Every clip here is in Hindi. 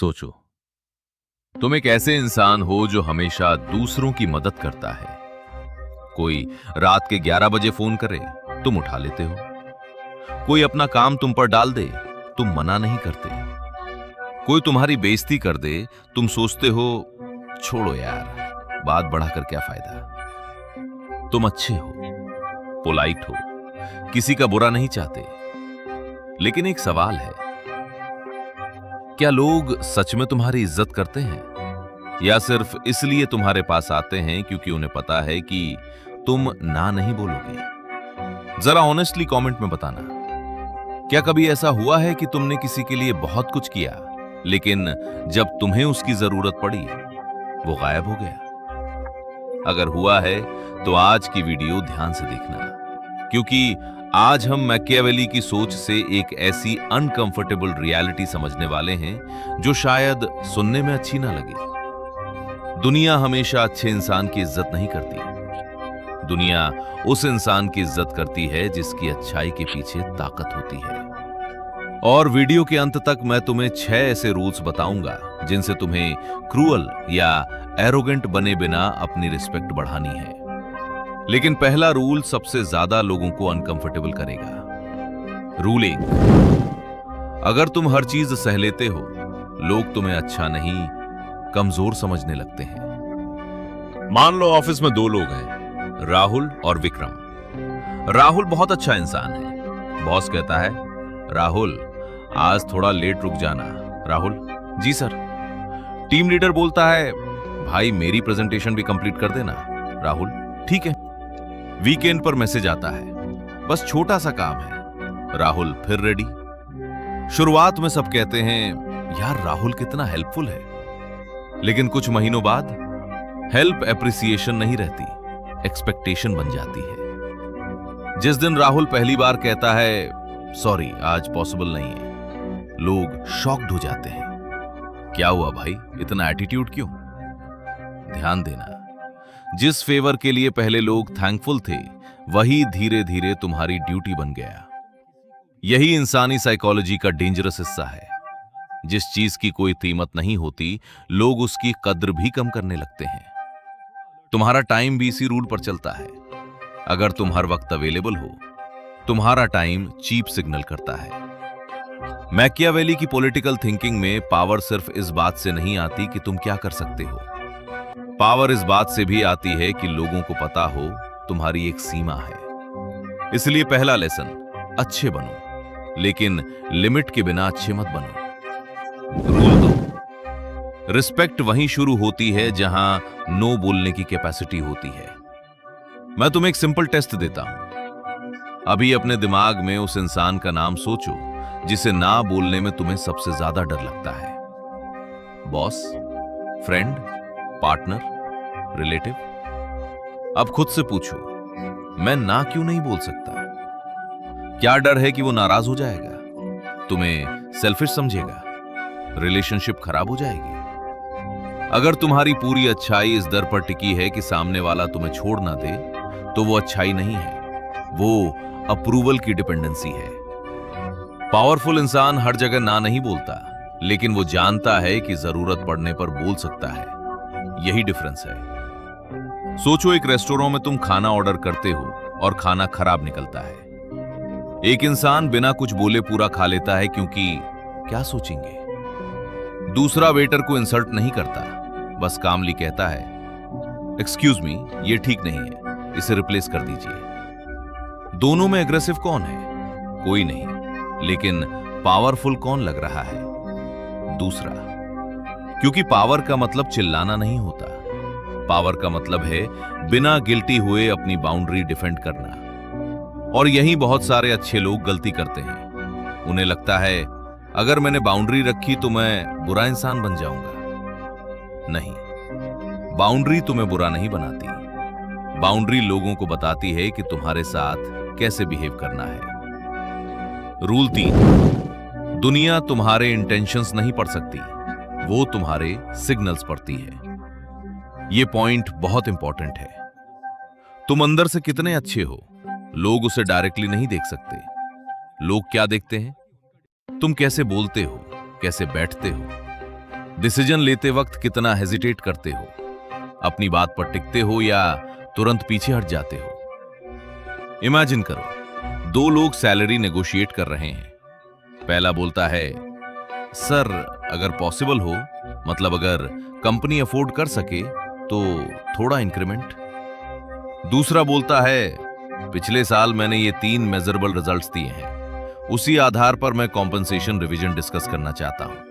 सोचो, तुम एक ऐसे इंसान हो जो हमेशा दूसरों की मदद करता है। कोई रात के 11 बजे फोन करे, तुम उठा लेते हो। कोई अपना काम तुम पर डाल दे, तुम मना नहीं करते। कोई तुम्हारी बेइज्जती कर दे, तुम सोचते हो छोड़ो यार, बात बढ़ाकर क्या फायदा। तुम अच्छे हो, पोलाइट हो, किसी का बुरा नहीं चाहते। लेकिन एक सवाल है, क्या लोग सच में तुम्हारी इज्जत करते हैं या सिर्फ इसलिए तुम्हारे पास आते हैं क्योंकि उन्हें पता है कि तुम ना नहीं बोलोगे? जरा ऑनेस्टली कमेंट में बताना, क्या कभी ऐसा हुआ है कि तुमने किसी के लिए बहुत कुछ किया लेकिन जब तुम्हें उसकी जरूरत पड़ी वो गायब हो गया? अगर हुआ है तो आज की वीडियो ध्यान से देखना, क्योंकि आज हम मैकियावेली की सोच से एक ऐसी अनकंफर्टेबल रियलिटी समझने वाले हैं जो शायद सुनने में अच्छी ना लगे। दुनिया हमेशा अच्छे इंसान की इज्जत नहीं करती। दुनिया उस इंसान की इज्जत करती है जिसकी अच्छाई के पीछे ताकत होती है। और वीडियो के अंत तक मैं तुम्हें 6 ऐसे रूल्स बताऊंगा जिनसे तुम्हें क्रूअल या एरोगेंट बने बिना अपनी रिस्पेक्ट बढ़ानी है। लेकिन पहला रूल सबसे ज्यादा लोगों को अनकंफर्टेबल करेगा। रूल 1, अगर तुम हर चीज सह लेते हो, लोग तुम्हें अच्छा नहीं, कमजोर समझने लगते हैं। मान लो ऑफिस में 2 लोग हैं, राहुल और विक्रम। राहुल बहुत अच्छा इंसान है। बॉस कहता है, राहुल आज थोड़ा लेट रुक जाना। राहुल, जी सर। टीम लीडर बोलता है, भाई मेरी प्रेजेंटेशन भी कंप्लीट कर देना। राहुल, ठीक है। वीकेंड पर मैसेज आता है, बस छोटा सा काम है। राहुल फिर रेडी। शुरुआत में सब कहते हैं, यार राहुल कितना हेल्पफुल है। लेकिन कुछ महीनों बाद हेल्प एप्रिसिएशन नहीं रहती, एक्सपेक्टेशन बन जाती है। जिस दिन राहुल पहली बार कहता है, सॉरी आज पॉसिबल नहीं है, लोग शॉक्ड हो जाते हैं। क्या हुआ भाई, इतना एटीट्यूड क्यों? ध्यान देना, जिस फेवर के लिए पहले लोग थैंकफुल थे वही धीरे धीरे तुम्हारी ड्यूटी बन गया। यही इंसानी साइकोलॉजी का डेंजरस हिस्सा है। जिस चीज की कोई कीमत नहीं होती, लोग उसकी कद्र भी कम करने लगते हैं। तुम्हारा टाइम भी इसी रूल पर चलता है। अगर तुम हर वक्त अवेलेबल हो, तुम्हारा टाइम चीप सिग्नल करता है। मैकियावेली की पॉलिटिकल थिंकिंग में पावर सिर्फ इस बात से नहीं आती कि तुम क्या कर सकते हो। पावर इस बात से भी आती है कि लोगों को पता हो तुम्हारी एक सीमा है। इसलिए पहला लेसन, अच्छे बनो, लेकिन लिमिट के बिना अच्छे मत बनो। रूल 2, रिस्पेक्ट वहीं शुरू होती है जहां नो बोलने की कैपेसिटी होती है। मैं तुम्हें एक सिंपल टेस्ट देता हूं। अभी अपने दिमाग में उस इंसान का नाम सोचो जिसे ना बोलने में तुम्हें सबसे ज्यादा डर लगता है। Boss, friend, partner, relative. अब खुद से पूछो, मैं ना क्यों नहीं बोल सकता? क्या डर है कि वो नाराज हो जाएगा, तुम्हें सेल्फिश समझेगा, रिलेशनशिप खराब हो जाएगी? अगर तुम्हारी पूरी अच्छाई इस डर पर टिकी है कि सामने वाला तुम्हें छोड़ ना दे, तो वो अच्छाई नहीं है, वो अप्रूवल की डिपेंडेंसी है। पावरफुल इंसान हर जगह ना नहीं बोलता, लेकिन वो जानता है कि जरूरत पड़ने पर बोल सकता है। यही डिफरेंस है। सोचो, एक रेस्टोरेंट में तुम खाना ऑर्डर करते हो और खाना खराब निकलता है। एक इंसान बिना कुछ बोले पूरा खा लेता है क्योंकि क्या सोचेंगे? दूसरा वेटर को इंसल्ट नहीं करता, बस कामली कहता है, एक्सक्यूज मी, ये ठीक नहीं है, इसे रिप्लेस कर दीजिए। दोनों में एग्रेसिव कौन है? कोई नहीं, लेकिन पावरफुल कौन लग रहा है? दूसरा। क्योंकि पावर का मतलब चिल्लाना नहीं होता। पावर का मतलब है बिना गिल्टी हुए अपनी बाउंड्री डिफेंड करना। और यही बहुत सारे अच्छे लोग गलती करते हैं। उन्हें लगता है अगर मैंने बाउंड्री रखी तो मैं बुरा इंसान बन जाऊंगा। नहीं, बाउंड्री तुम्हें बुरा नहीं बनाती। बाउंड्री लोगों को बताती है कि तुम्हारे साथ कैसे बिहेव करना है। रूल 3, दुनिया तुम्हारे इंटेंशंस नहीं पढ़ सकती, वो तुम्हारे सिग्नल्स पढ़ती है। यह पॉइंट बहुत इंपॉर्टेंट है। तुम अंदर से कितने अच्छे हो, लोग उसे डायरेक्टली नहीं देख सकते। लोग क्या देखते हैं? तुम कैसे बोलते हो, कैसे बैठते हो, डिसीजन लेते वक्त कितना हेजिटेट करते हो, अपनी बात पर टिकते हो या तुरंत पीछे हट जाते हो। इमेजिन करो, दो लोग सैलरी नेगोशिएट कर रहे हैं। पहला बोलता है, सर अगर पॉसिबल हो, मतलब अगर कंपनी अफोर्ड कर सके तो थोड़ा इंक्रीमेंट। दूसरा बोलता है, पिछले साल मैंने ये 3 मेजरेबल रिजल्ट्स दिए हैं, उसी आधार पर मैं कॉम्पेंसेशन रिवीजन डिस्कस करना चाहता हूं।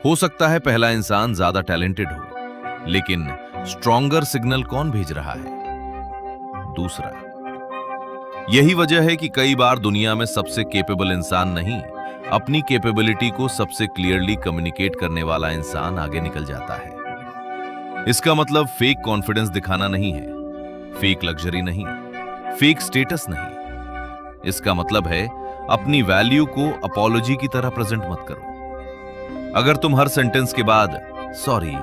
हो सकता है पहला इंसान ज्यादा टैलेंटेड हो, लेकिन स्ट्रॉन्गर सिग्नल कौन भेज रहा है? दूसरा। यही वजह है कि कई बार दुनिया में सबसे केपेबल इंसान नहीं, अपनी कैपेबिलिटी को सबसे क्लियरली कम्युनिकेट करने वाला इंसान आगे निकल जाता है। इसका मतलब फेक कॉन्फिडेंस दिखाना नहीं है, फेक लग्जरी नहीं, फेक स्टेटस नहीं। इसका मतलब है अपनी वैल्यू को अपॉलॉजी की तरह प्रेजेंट मत करो। अगर तुम हर सेंटेंस के बाद सॉरी,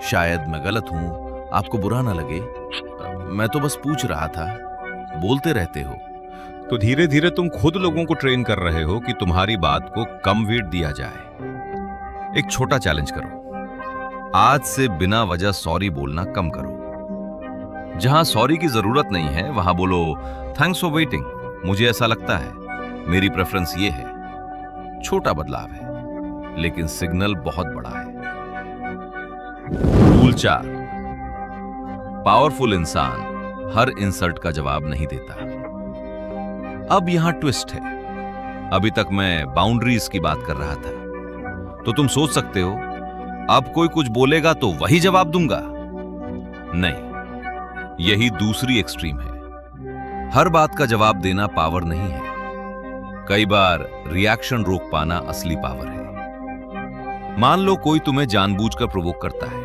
शायद मैं गलत हूं, आपको बुरा ना लगे, मैं तो बस पूछ रहा था, बोलते रहते हो, तो धीरे धीरे तुम खुद लोगों को ट्रेन कर रहे हो कि तुम्हारी बात को कम वेट दिया जाए। एक छोटा चैलेंज करो, आज से बिना वजह सॉरी बोलना कम करो। जहां सॉरी की जरूरत नहीं है वहां बोलो, थैंक्स फॉर वेटिंग, मुझे ऐसा लगता है, मेरी प्रेफरेंस ये है। छोटा बदलाव है, लेकिन सिग्नल बहुत बड़ा है। रूल 4, पावरफुल इंसान हर इंसल्ट का जवाब नहीं देता। अब यहां ट्विस्ट है। अभी तक मैं बाउंड्रीज की बात कर रहा था, तो तुम सोच सकते हो अब कोई कुछ बोलेगा तो वही जवाब दूंगा। नहीं, यही दूसरी एक्सट्रीम है। हर बात का जवाब देना पावर नहीं है। कई बार रिएक्शन रोक पाना असली पावर है। मान लो कोई तुम्हें जानबूझकर प्रोवोक करता है।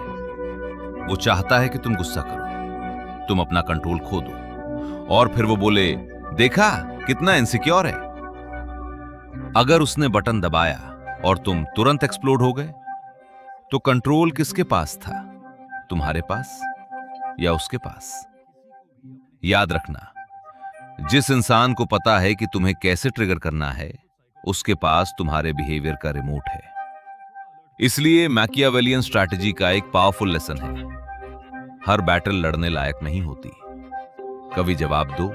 वो चाहता है कि तुम गुस्सा करो, तुम अपना कंट्रोल खो दो, और फिर वो बोले, देखा कितना इनसिक्योर है। अगर उसने बटन दबाया और तुम तुरंत एक्सप्लोड हो गए, तो कंट्रोल किसके पास था? तुम्हारे पास या उसके पास? याद रखना, जिस इंसान को पता है कि तुम्हें कैसे ट्रिगर करना है, उसके पास तुम्हारे बिहेवियर का रिमोट है। इसलिए मैकियावेलियन स्ट्रैटेजी का एक पावरफुल लेसन है, हर बैटल लड़ने लायक नहीं होती। कभी जवाब दो,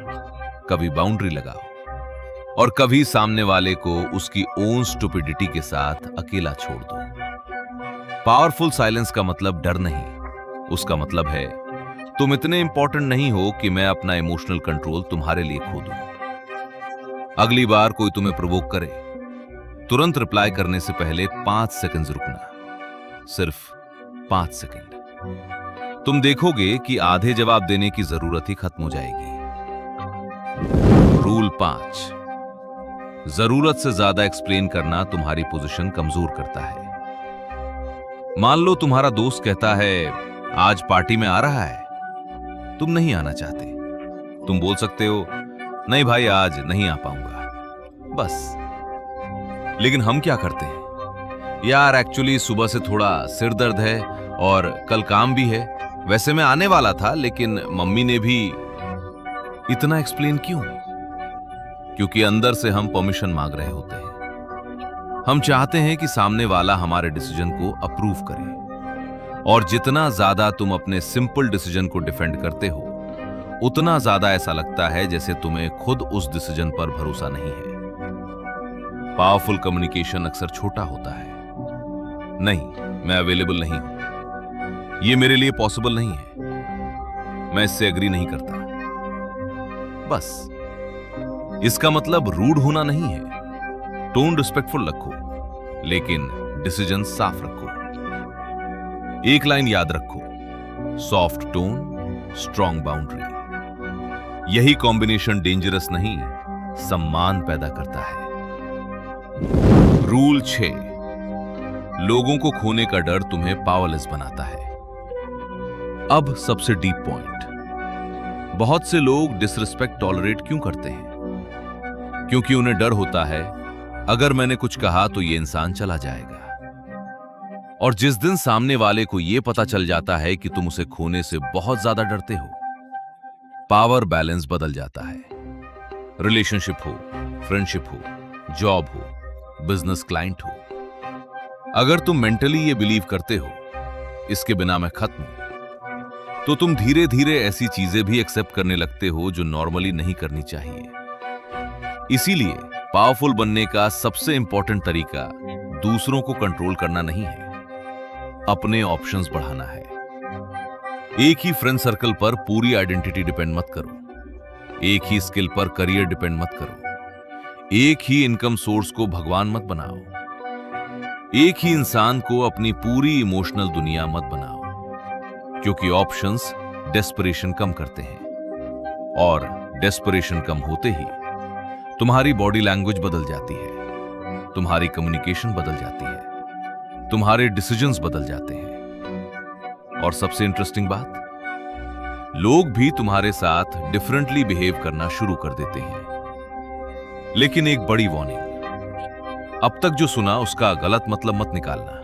कभी बाउंड्री लगाओ, और कभी सामने वाले को उसकी ओन स्टुपिडिटी के साथ अकेला छोड़ दो। पावरफुल साइलेंस का मतलब डर नहीं, उसका मतलब है तुम इतने इंपॉर्टेंट नहीं हो कि मैं अपना इमोशनल कंट्रोल तुम्हारे लिए खो दूं। अगली बार कोई तुम्हें प्रोवोक करे, तुरंत रिप्लाई करने से पहले 5 सेकंड रुकना, सिर्फ 5 सेकंड। तुम देखोगे कि आधे जवाब देने की जरूरत ही खत्म हो जाएगी। रूल 5, जरूरत से ज्यादा एक्सप्लेन करना तुम्हारी पोजीशन कमजोर करता है। मान लो तुम्हारा दोस्त कहता है, आज पार्टी में आ रहा है, तुम नहीं आना चाहते। तुम बोल सकते हो, नहीं भाई आज नहीं आ पाऊंगा, बस। लेकिन हम क्या करते हैं, यार एक्चुअली सुबह से थोड़ा सिर दर्द है और कल काम भी है, वैसे मैं आने वाला था लेकिन मम्मी ने भी। इतना एक्सप्लेन क्यों? क्योंकि अंदर से हम परमिशन मांग रहे होते हैं। हम चाहते हैं कि सामने वाला हमारे डिसीजन को अप्रूव करे, और जितना ज्यादा तुम अपने सिंपल डिसीजन को डिफेंड करते हो, उतना ज्यादा ऐसा लगता है जैसे तुम्हें खुद उस डिसीजन पर भरोसा नहीं है। पावरफुल कम्युनिकेशन अक्सर छोटा होता है, नहीं मैं अवेलेबल नहीं हूं, ये मेरे लिए पॉसिबल नहीं है, मैं इससे एग्री नहीं करता, बस। इसका मतलब रूड होना नहीं है। टोन रिस्पेक्टफुल रखो, लेकिन डिसीजन साफ रखो। एक लाइन याद रखो, सॉफ्ट टोन, स्ट्रॉन्ग बाउंड्री। यही कॉम्बिनेशन डेंजरस नहीं, सम्मान पैदा करता है। रूल 6, लोगों को खोने का डर तुम्हें पावरलेस बनाता है। अब सबसे डीप पॉइंट, बहुत से लोग डिसरिस्पेक्ट टॉलरेट क्यों करते हैं? क्योंकि उन्हें डर होता है, अगर मैंने कुछ कहा तो ये इंसान चला जाएगा। और जिस दिन सामने वाले को यह पता चल जाता है कि तुम उसे खोने से बहुत ज्यादा डरते हो, पावर बैलेंस बदल जाता है। रिलेशनशिप हो, फ्रेंडशिप हो, जॉब हो, बिजनेस क्लाइंट हो, अगर तुम मेंटली ये बिलीव करते हो इसके बिना मैं खत्म हूं, तो तुम धीरे धीरे ऐसी चीजें भी एक्सेप्ट करने लगते हो जो नॉर्मली नहीं करनी चाहिए। इसीलिए पावरफुल बनने का सबसे इंपॉर्टेंट तरीका दूसरों को कंट्रोल करना नहीं है, अपने ऑप्शंस बढ़ाना है। एक ही फ्रेंड सर्कल पर पूरी आइडेंटिटी डिपेंड मत करो, एक ही स्किल पर करियर डिपेंड मत करो, एक ही इनकम सोर्स को भगवान मत बनाओ, एक ही इंसान को अपनी पूरी इमोशनल दुनिया मत बनाओ, क्योंकि ऑप्शंस डेस्परेशन कम करते हैं और डेस्परेशन कम होते ही तुम्हारी बॉडी लैंग्वेज बदल जाती है, तुम्हारी कम्युनिकेशन बदल जाती है, तुम्हारे डिसीजंस बदल जाते हैं। और सबसे इंटरेस्टिंग बात, लोग भी तुम्हारे साथ डिफरेंटली बिहेव करना शुरू कर देते हैं। लेकिन एक बड़ी वार्निंग, अब तक जो सुना उसका गलत मतलब मत निकालना।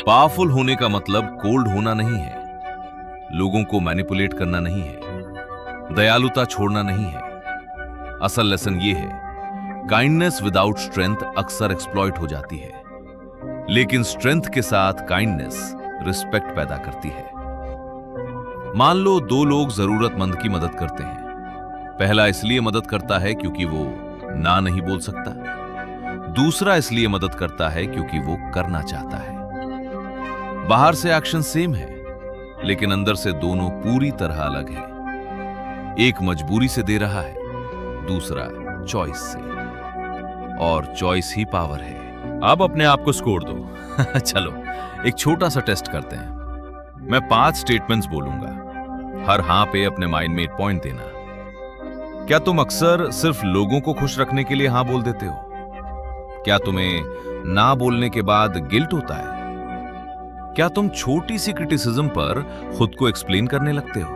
पावरफुल होने का मतलब कोल्ड होना नहीं है, लोगों को मैनिपुलेट करना नहीं है, दयालुता छोड़ना नहीं है। असल लेसन ये है, काइंडनेस विदाउट स्ट्रेंथ अक्सर एक्सप्लॉइट हो जाती है, लेकिन स्ट्रेंथ के साथ काइंडनेस रिस्पेक्ट पैदा करती है। मान लो दो लोग जरूरतमंद की मदद करते हैं। पहला इसलिए मदद करता है क्योंकि वो ना नहीं बोल सकता, दूसरा इसलिए मदद करता है क्योंकि वो करना चाहता है। बाहर से एक्शन सेम है, लेकिन अंदर से दोनों पूरी तरह अलग है। एक मजबूरी से दे रहा है, दूसरा चॉइस से, और चॉइस ही पावर है। अब अपने आप को स्कोर दो। चलो एक छोटा सा टेस्ट करते हैं। मैं 5 स्टेटमेंट्स बोलूंगा, हर हां पे अपने माइंड में एक पॉइंट देना। क्या तुम अक्सर सिर्फ लोगों को खुश रखने के लिए हां बोल देते हो? क्या तुम्हें ना बोलने के बाद गिल्ट होता है? क्या तुम छोटी सी क्रिटिसिज्म पर खुद को एक्सप्लेन करने लगते हो?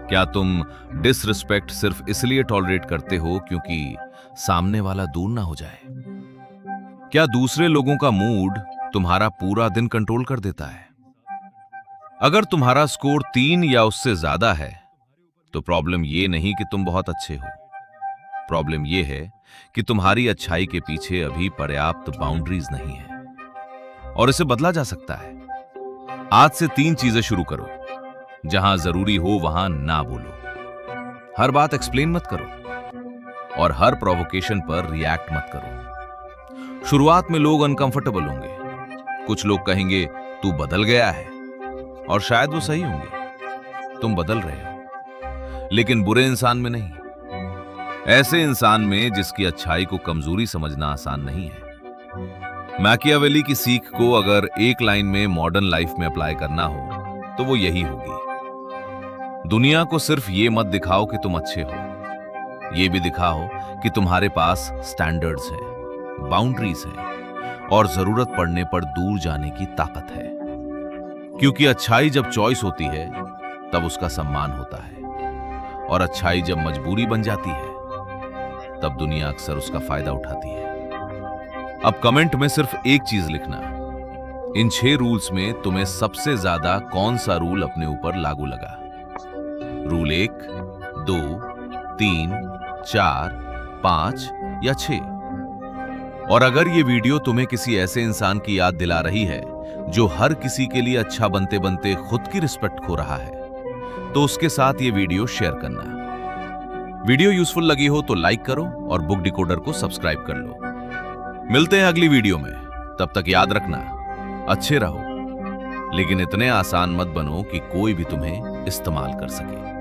क्या तुम डिसरिस्पेक्ट सिर्फ इसलिए टॉलरेट करते हो क्योंकि सामने वाला दूर ना हो जाए? क्या दूसरे लोगों का मूड तुम्हारा पूरा दिन कंट्रोल कर देता है? अगर तुम्हारा स्कोर 3 या उससे ज्यादा है, तो प्रॉब्लम यह नहीं कि तुम बहुत अच्छे हो, प्रॉब्लम यह है कि तुम्हारी अच्छाई के पीछे अभी पर्याप्त बाउंड्रीज नहीं है, और इसे बदला जा सकता है। आज से 3 चीजें शुरू करो। जहां जरूरी हो वहां ना बोलो, हर बात एक्सप्लेन मत करो, और हर प्रोवोकेशन पर रिएक्ट मत करो। शुरुआत में लोग अनकंफर्टेबल होंगे, कुछ लोग कहेंगे तू बदल गया है, और शायद वो सही होंगे, तुम बदल रहे हो, लेकिन बुरे इंसान में नहीं, ऐसे इंसान में जिसकी अच्छाई को कमजोरी समझना आसान नहीं है। मैकियावेली की सीख को अगर एक लाइन में मॉडर्न लाइफ में अप्लाई करना हो तो वो यही होगी, दुनिया को सिर्फ ये मत दिखाओ कि तुम अच्छे हो, ये भी दिखाओ कि तुम्हारे पास स्टैंडर्ड्स है, बाउंड्रीज है, और जरूरत पड़ने पर दूर जाने की ताकत है। क्योंकि अच्छाई जब चॉइस होती है तब उसका सम्मान होता है, और अच्छाई जब मजबूरी बन जाती है तब दुनिया अक्सर उसका फायदा उठाती है। अब कमेंट में सिर्फ एक चीज लिखना, इन 6 रूल्स में तुम्हें सबसे ज्यादा कौन सा रूल अपने ऊपर लागू लगा? रूल 1, 2, 3, 4, 5 या 6? और अगर ये वीडियो तुम्हें किसी ऐसे इंसान की याद दिला रही है जो हर किसी के लिए अच्छा बनते बनते खुद की रिस्पेक्ट खो रहा है, तो उसके साथ ये वीडियो शेयर करना। वीडियो यूजफुल लगी हो तो लाइक करो और बुक डिकोडर को सब्सक्राइब कर लो। मिलते हैं अगली वीडियो में, तब तक याद रखना, अच्छे रहो, लेकिन इतने आसान मत बनो कि कोई भी तुम्हें इस्तेमाल कर सके।